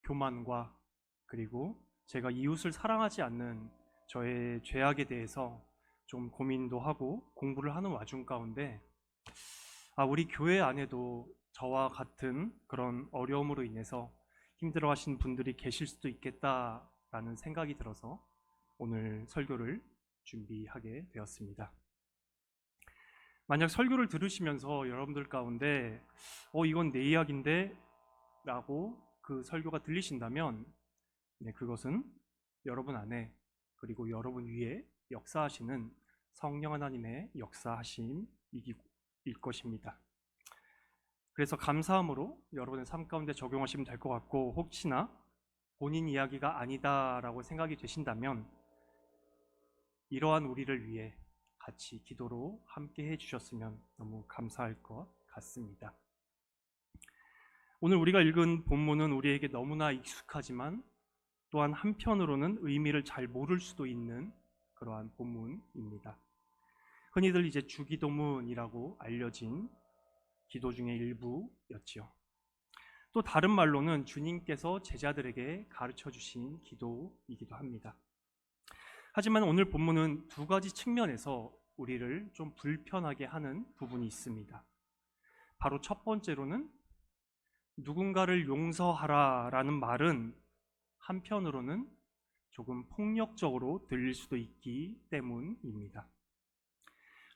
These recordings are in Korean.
교만과 그리고 제가 이웃을 사랑하지 않는 저의 죄악에 대해서 좀 고민도 하고 공부를 하는 와중 가운데 우리 교회 안에도 저와 같은 그런 어려움으로 인해서 힘들어하시는 분들이 계실 수도 있겠다라는 생각이 들어서 오늘 설교를 준비하게 되었습니다. 만약 설교를 들으시면서 여러분들 가운데 이건 내 이야기인데 라고 그 설교가 들리신다면 그것은 여러분 안에 그리고 여러분 위에 역사하시는 성령 하나님의 역사하심일 것입니다. 그래서 감사함으로 여러분의 삶 가운데 적용하시면 될 것 같고, 혹시나 본인 이야기가 아니다라고 생각이 되신다면 이러한 우리를 위해 같이 기도로 함께 해주셨으면 너무 감사할 것 같습니다. 오늘 우리가 읽은 본문은 우리에게 너무나 익숙하지만 또한 한편으로는 의미를 잘 모를 수도 있는 그러한 본문입니다. 흔히들 이제 주기도문이라고 알려진 기도 중의 일부였지요. 또 다른 말로는 주님께서 제자들에게 가르쳐 주신 기도이기도 합니다. 하지만 오늘 본문은 두 가지 측면에서 우리를 좀 불편하게 하는 부분이 있습니다. 바로 첫 번째로는 누군가를 용서하라라는 말은 한편으로는 조금 폭력적으로 들릴 수도 있기 때문입니다.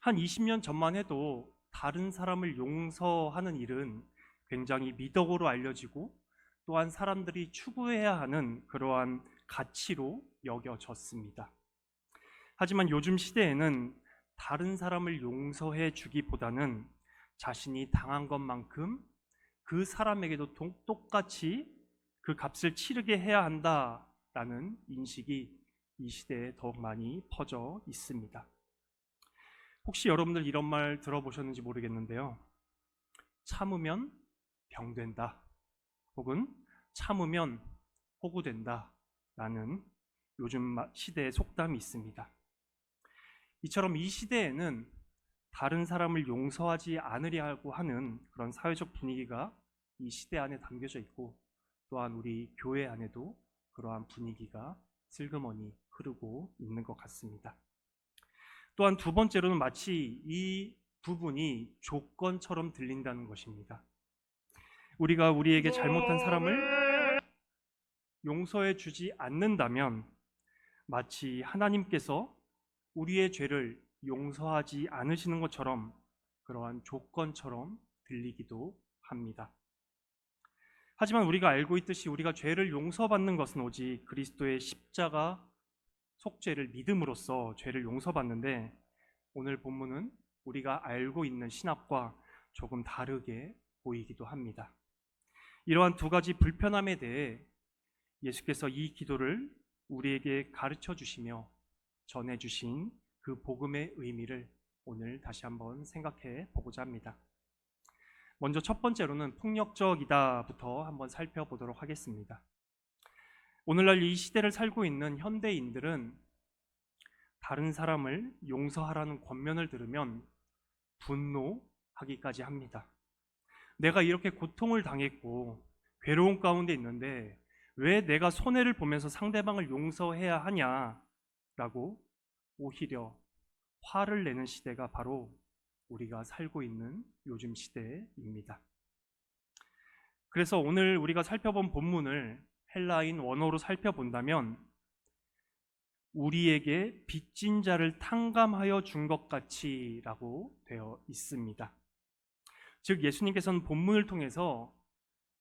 한 20년 전만 해도 다른 사람을 용서하는 일은 굉장히 미덕으로 알려지고 또한 사람들이 추구해야 하는 그러한 가치로 여겨졌습니다. 하지만 요즘 시대에는 다른 사람을 용서해 주기보다는 자신이 당한 것만큼 그 사람에게도 똑같이 그 값을 치르게 해야 한다라는 인식이 이 시대에 더욱 많이 퍼져 있습니다. 혹시 여러분들 이런 말 들어보셨는지 모르겠는데요. 참으면 병된다, 혹은 참으면 호구된다 라는 요즘 시대의 속담이 있습니다. 이처럼 이 시대에는 다른 사람을 용서하지 않으려고 하는 그런 사회적 분위기가 이 시대 안에 담겨져 있고, 또한 우리 교회 안에도 그러한 분위기가 슬그머니 흐르고 있는 것 같습니다. 또한 두 번째로는 마치 이 부분이 조건처럼 들린다는 것입니다. 우리가 우리에게 잘못한 사람을 용서해 주지 않는다면 마치 하나님께서 우리의 죄를 용서하지 않으시는 것처럼 그러한 조건처럼 들리기도 합니다. 하지만 우리가 알고 있듯이 우리가 죄를 용서받는 것은 오직 그리스도의 십자가 속죄를 믿음으로써 죄를 용서받는데, 오늘 본문은 우리가 알고 있는 신학과 조금 다르게 보이기도 합니다. 이러한 두 가지 불편함에 대해 예수께서 이 기도를 우리에게 가르쳐 주시며 전해 주신 그 복음의 의미를 오늘 다시 한번 생각해 보고자 합니다. 먼저 첫 번째로는 폭력적이다부터 한번 살펴보도록 하겠습니다. 오늘날 이 시대를 살고 있는 현대인들은 다른 사람을 용서하라는 권면을 들으면 분노하기까지 합니다. 내가 이렇게 고통을 당했고 괴로움 가운데 있는데 왜 내가 손해를 보면서 상대방을 용서해야 하냐라고 오히려 화를 내는 시대가 바로 우리가 살고 있는 요즘 시대입니다. 그래서 오늘 우리가 살펴본 본문을 헬라인 원어로 살펴본다면 우리에게 빚진 자를 탕감하여 준 것 같이라고 되어 있습니다. 즉 예수님께서는 본문을 통해서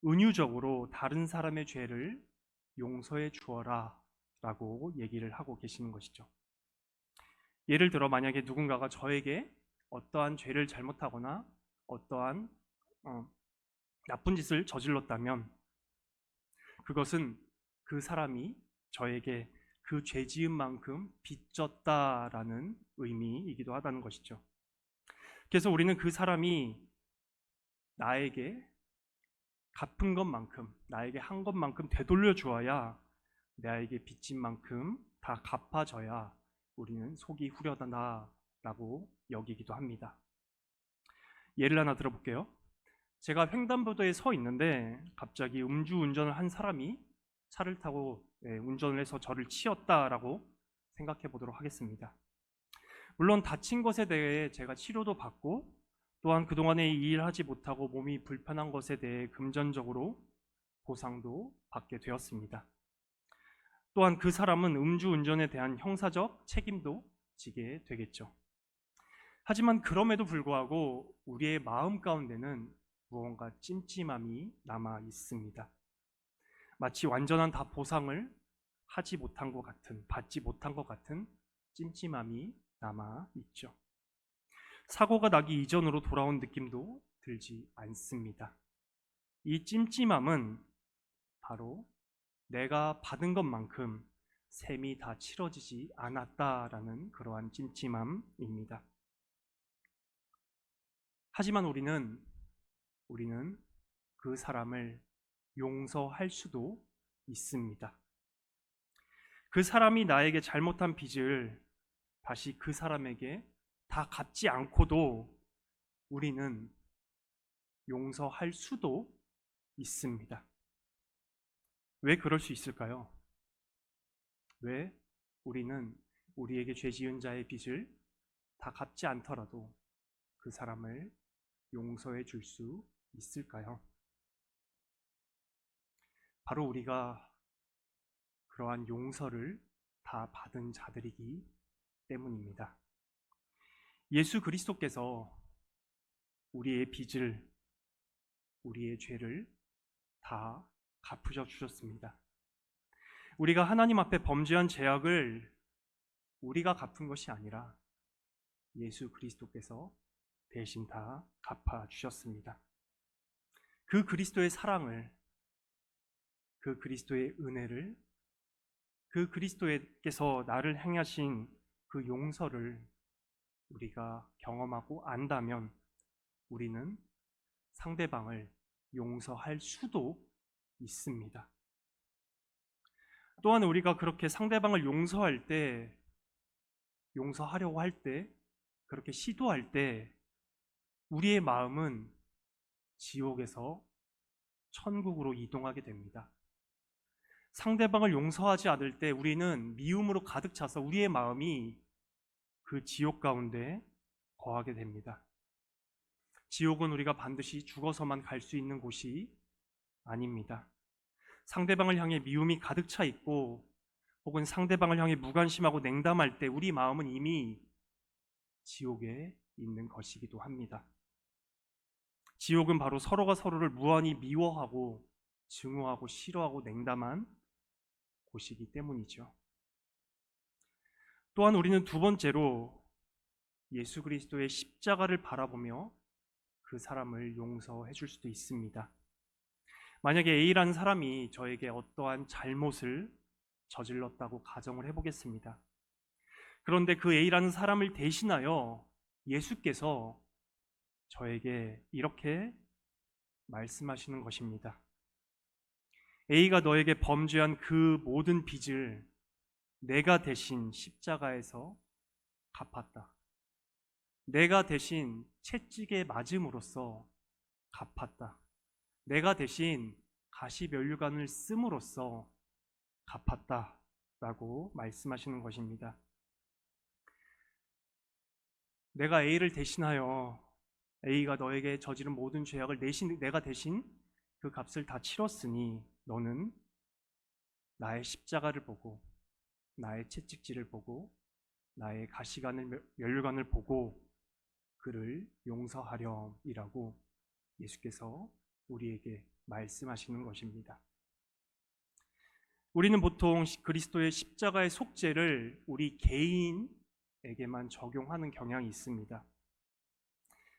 은유적으로 다른 사람의 죄를 용서해 주어라 라고 얘기를 하고 계시는 것이죠. 예를 들어 만약에 누군가가 저에게 어떠한 죄를 잘못하거나 어떠한 나쁜 짓을 저질렀다면 그것은 그 사람이 저에게 그 죄 지은 만큼 빚졌다라는 의미이기도 하다는 것이죠. 그래서 우리는 그 사람이 나에게 갚은 것만큼, 나에게 한 것만큼 되돌려 주어야, 나에게 빚진 만큼 다 갚아져야 우리는 속이 후련하다라고 여기기도 합니다. 예를 하나 들어볼게요. 제가 횡단보도에 서 있는데 갑자기 음주운전을 한 사람이 차를 타고 운전을 해서 저를 치었다라고 생각해 보도록 하겠습니다. 물론 다친 것에 대해 제가 치료도 받고 또한 그동안에 이 일을 하지 못하고 몸이 불편한 것에 대해 금전적으로 보상도 받게 되었습니다. 또한 그 사람은 음주운전에 대한 형사적 책임도 지게 되겠죠. 하지만 그럼에도 불구하고 우리의 마음 가운데는 무언가 찜찜함이 남아 있습니다. 마치 완전한 다 보상을 하지 못한 것 같은, 받지 못한 것 같은 찜찜함이 남아 있죠. 사고가 나기 이전으로 돌아온 느낌도 들지 않습니다. 이 찜찜함은 바로 내가 받은 것만큼 셈이 다 치러지지 않았다라는 그러한 찜찜함입니다. 하지만 우리는 그 사람을 용서할 수도 있습니다. 그 사람이 나에게 잘못한 빚을 다시 그 사람에게 다 갚지 않고도 우리는 용서할 수도 있습니다. 왜 그럴 수 있을까요? 왜 우리는 우리에게 죄 지은 자의 빚을 다 갚지 않더라도 그 사람을 용서해 줄 수 있을까요? 바로 우리가 그러한 용서를 다 받은 자들이기 때문입니다. 예수 그리스도께서 우리의 빚을, 우리의 죄를 다 갚으셔 주셨습니다. 우리가 하나님 앞에 범죄한 죄악을 우리가 갚은 것이 아니라 예수 그리스도께서 대신 다 갚아 주셨습니다. 그 그리스도의 사랑을, 그 그리스도의 은혜를, 그 그리스도께서 나를 행하신 그 용서를 우리가 경험하고 안다면 우리는 상대방을 용서할 수도 있습니다. 또한 우리가 그렇게 상대방을 용서하려고 할 때, 그렇게 시도할 때 우리의 마음은 지옥에서 천국으로 이동하게 됩니다. 상대방을 용서하지 않을 때 우리는 미움으로 가득 차서 우리의 마음이 그 지옥 가운데 거하게 됩니다. 지옥은 우리가 반드시 죽어서만 갈 수 있는 곳이 아닙니다. 상대방을 향해 미움이 가득 차 있고 혹은 상대방을 향해 무관심하고 냉담할 때 우리 마음은 이미 지옥에 있는 것이기도 합니다. 지옥은 바로 서로가 서로를 무한히 미워하고 증오하고 싫어하고 냉담한 곳이기 때문이죠. 또한 우리는 두 번째로 예수 그리스도의 십자가를 바라보며 그 사람을 용서해 줄 수도 있습니다. 만약에 A라는 사람이 저에게 어떠한 잘못을 저질렀다고 가정을 해보겠습니다. 그런데 그 A라는 사람을 대신하여 예수께서 저에게 이렇게 말씀하시는 것입니다. A가 너에게 범죄한 그 모든 빚을 내가 대신 십자가에서 갚았다. 내가 대신 채찍에 맞음으로써 갚았다. 내가 대신 가시면류관을 씀으로써 갚았다 라고 말씀하시는 것입니다. 내가 A를 대신하여 A가 너에게 저지른 모든 죄악을 내가 대신 그 값을 다 치렀으니 너는 나의 십자가를 보고 나의 채찍질을 보고 나의 면류관을 보고 그를 용서하렴이라고 예수께서 우리에게 말씀하시는 것입니다. 우리는 보통 그리스도의 십자가의 속죄를 우리 개인에게만 적용하는 경향이 있습니다.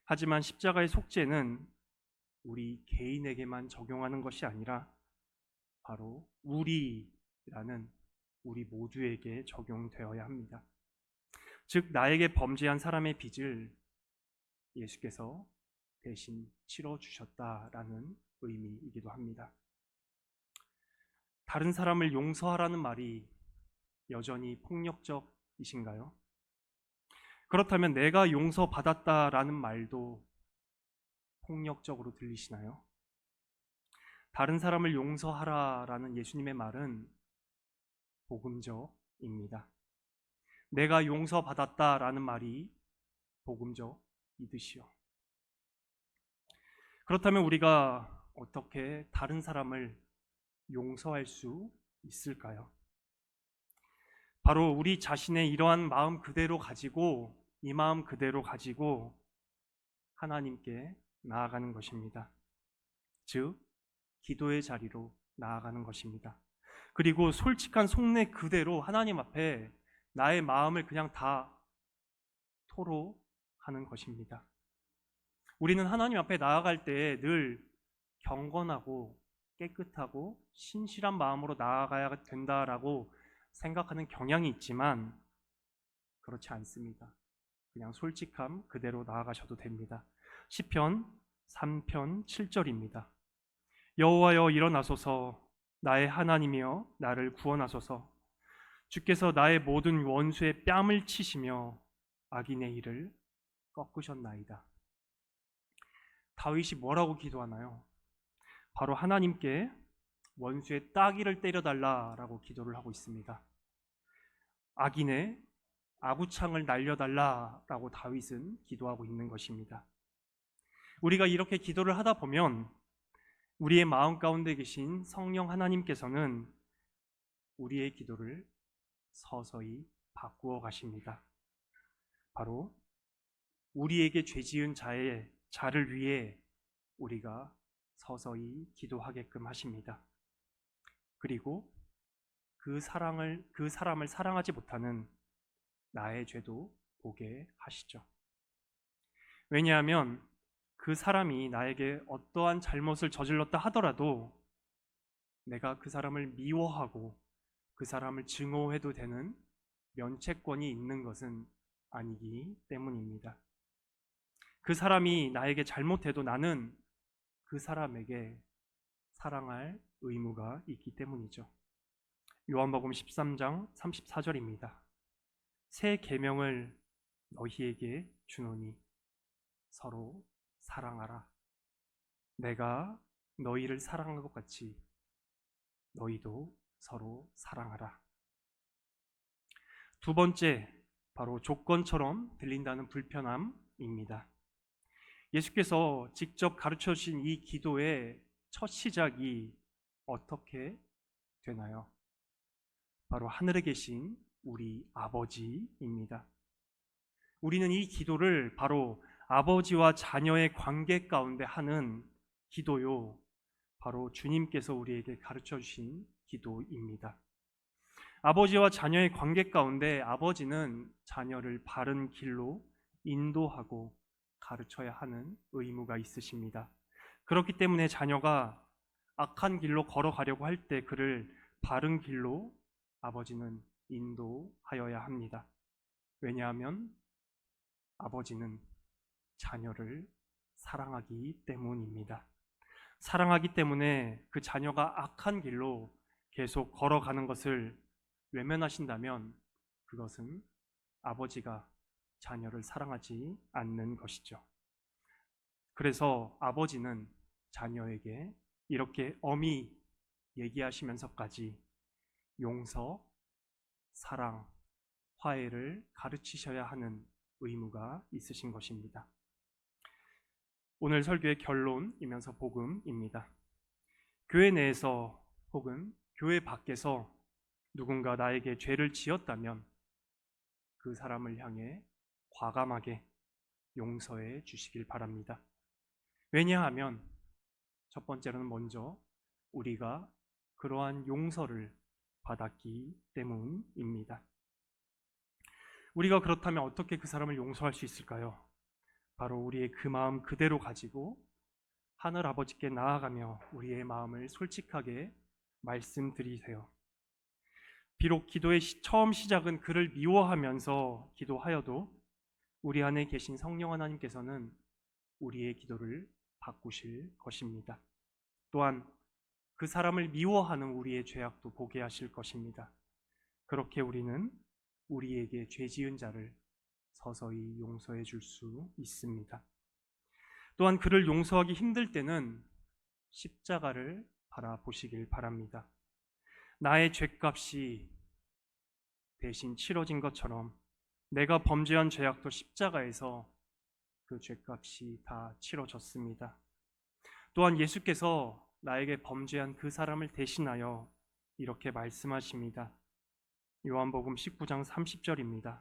하지만 십자가의 속죄는 우리 개인에게만 적용하는 것이 아니라 바로 우리라는 우리 모두에게 적용되어야 합니다. 즉 나에게 범죄한 사람의 빚을 예수께서 대신 치러주셨다라는 의미이기도 합니다. 다른 사람을 용서하라는 말이 여전히 폭력적이신가요? 그렇다면 내가 용서받았다라는 말도 폭력적으로 들리시나요? 다른 사람을 용서하라라는 예수님의 말은 복음적입니다. 내가 용서받았다라는 말이 복음적 이듯이요. 그렇다면 우리가 어떻게 다른 사람을 용서할 수 있을까요? 바로 우리 자신의 이러한 마음 그대로 가지고, 이 마음 그대로 가지고 하나님께 나아가는 것입니다. 즉, 기도의 자리로 나아가는 것입니다. 그리고 솔직한 속내 그대로 하나님 앞에 나의 마음을 그냥 다 토로하는 것입니다. 우리는 하나님 앞에 나아갈 때 늘 경건하고 깨끗하고 신실한 마음으로 나아가야 된다라고 생각하는 경향이 있지만 그렇지 않습니다. 그냥 솔직함 그대로 나아가셔도 됩니다. 시편 3편 7절입니다. 여호와여 일어나소서, 나의 하나님이여 나를 구원하소서. 주께서 나의 모든 원수의 뺨을 치시며 악인의 일을 꺾으셨나이다. 다윗이 뭐라고 기도하나요? 바로 하나님께 원수의 따귀를 때려달라라고 기도를 하고 있습니다. 악인의 아구창을 날려달라라고 다윗은 기도하고 있는 것입니다. 우리가 이렇게 기도를 하다 보면 우리의 마음 가운데 계신 성령 하나님께서는 우리의 기도를 서서히 바꾸어 가십니다. 바로 우리에게 죄 지은 자를 위해 우리가 서서히 기도하게끔 하십니다. 그리고 그 사람을 사랑하지 못하는 나의 죄도 보게 하시죠. 왜냐하면 그 사람이 나에게 어떠한 잘못을 저질렀다 하더라도 내가 그 사람을 미워하고 그 사람을 증오해도 되는 면책권이 있는 것은 아니기 때문입니다. 그 사람이 나에게 잘못해도 나는 그 사람에게 사랑할 의무가 있기 때문이죠. 요한복음 13장 34절입니다. 새 계명을 너희에게 주노니 서로 사랑하라. 내가 너희를 사랑한 것 같이 너희도 서로 사랑하라. 두 번째, 바로 조건처럼 들린다는 불편함입니다. 예수께서 직접 가르쳐 주신 이 기도의 첫 시작이 어떻게 되나요? 바로 하늘에 계신 우리 아버지입니다. 우리는 이 기도를 바로 아버지와 자녀의 관계 가운데 하는 기도요, 바로 주님께서 우리에게 가르쳐 주신 기도입니다. 아버지와 자녀의 관계 가운데 아버지는 자녀를 바른 길로 인도하고 가르쳐야 하는 의무가 있으십니다. 그렇기 때문에 자녀가 악한 길로 걸어가려고 할 때 그를 바른 길로 아버지는 인도하여야 합니다. 왜냐하면 아버지는 자녀를 사랑하기 때문입니다. 사랑하기 때문에 그 자녀가 악한 길로 계속 걸어가는 것을 외면하신다면 그것은 아버지가 자녀를 사랑하지 않는 것이죠. 그래서 아버지는 자녀에게 이렇게 엄히 얘기하시면서까지 용서, 사랑, 화해를 가르치셔야 하는 의무가 있으신 것입니다. 오늘 설교의 결론이면서 복음입니다. 교회 내에서 혹은 교회 밖에서 누군가 나에게 죄를 지었다면 그 사람을 향해 과감하게 용서해 주시길 바랍니다. 왜냐하면 첫 번째로는 먼저 우리가 그러한 용서를 받았기 때문입니다. 우리가 그렇다면 어떻게 그 사람을 용서할 수 있을까요? 바로 우리의 그 마음 그대로 가지고 하늘 아버지께 나아가며 우리의 마음을 솔직하게 말씀드리세요. 비록 기도의 처음 시작은 그를 미워하면서 기도하여도 우리 안에 계신 성령 하나님께서는 우리의 기도를 바꾸실 것입니다. 또한 그 사람을 미워하는 우리의 죄악도 보게 하실 것입니다. 그렇게 우리는 우리에게 죄 지은 자를 서서히 용서해 줄 수 있습니다. 또한 그를 용서하기 힘들 때는 십자가를 바라보시길 바랍니다. 나의 죄값이 대신 치러진 것처럼 내가 범죄한 죄악도 십자가에서 그 죄값이 다 치러졌습니다. 또한 예수께서 나에게 범죄한 그 사람을 대신하여 이렇게 말씀하십니다. 요한복음 19장 30절입니다.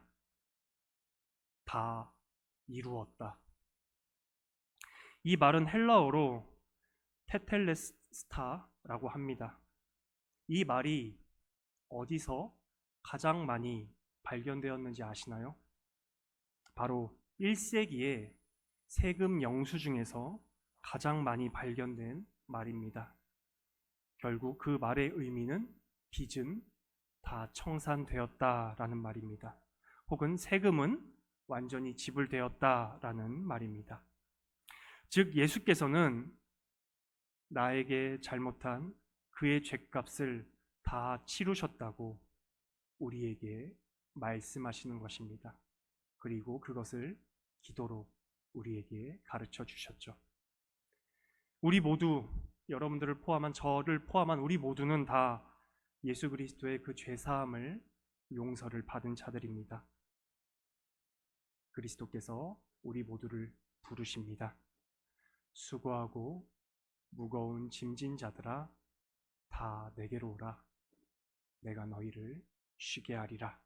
다 이루었다. 이 말은 헬라어로 테텔레스타라고 합니다. 이 말이 어디서 가장 많이 발견되었는지 아시나요? 바로 1세기의 세금 영수 중에서 가장 많이 발견된 말입니다. 결국 그 말의 의미는 빚은 다 청산되었다라는 말입니다. 혹은 세금은 완전히 지불되었다라는 말입니다. 즉 예수께서는 나에게 잘못한 그의 죄값을 다 치르셨다고 우리에게 말씀하시는 것입니다. 그리고 그것을 기도로 우리에게 가르쳐 주셨죠. 우리 모두, 여러분들을 포함한 저를 포함한 우리 모두는 다 예수 그리스도의 그 죄사함을 용서를 받은 자들입니다. 그리스도께서 우리 모두를 부르십니다. 수고하고 무거운 짐진 자들아 다 내게로 오라. 내가 너희를 쉬게 하리라.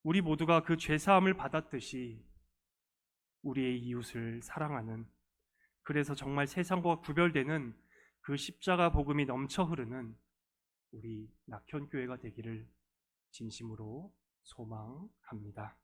우리 모두가 그 죄사함을 받았듯이 우리의 이웃을 사랑하는, 그래서 정말 세상과 구별되는 그 십자가 복음이 넘쳐 흐르는 우리 낙현교회가 되기를 진심으로 소망합니다.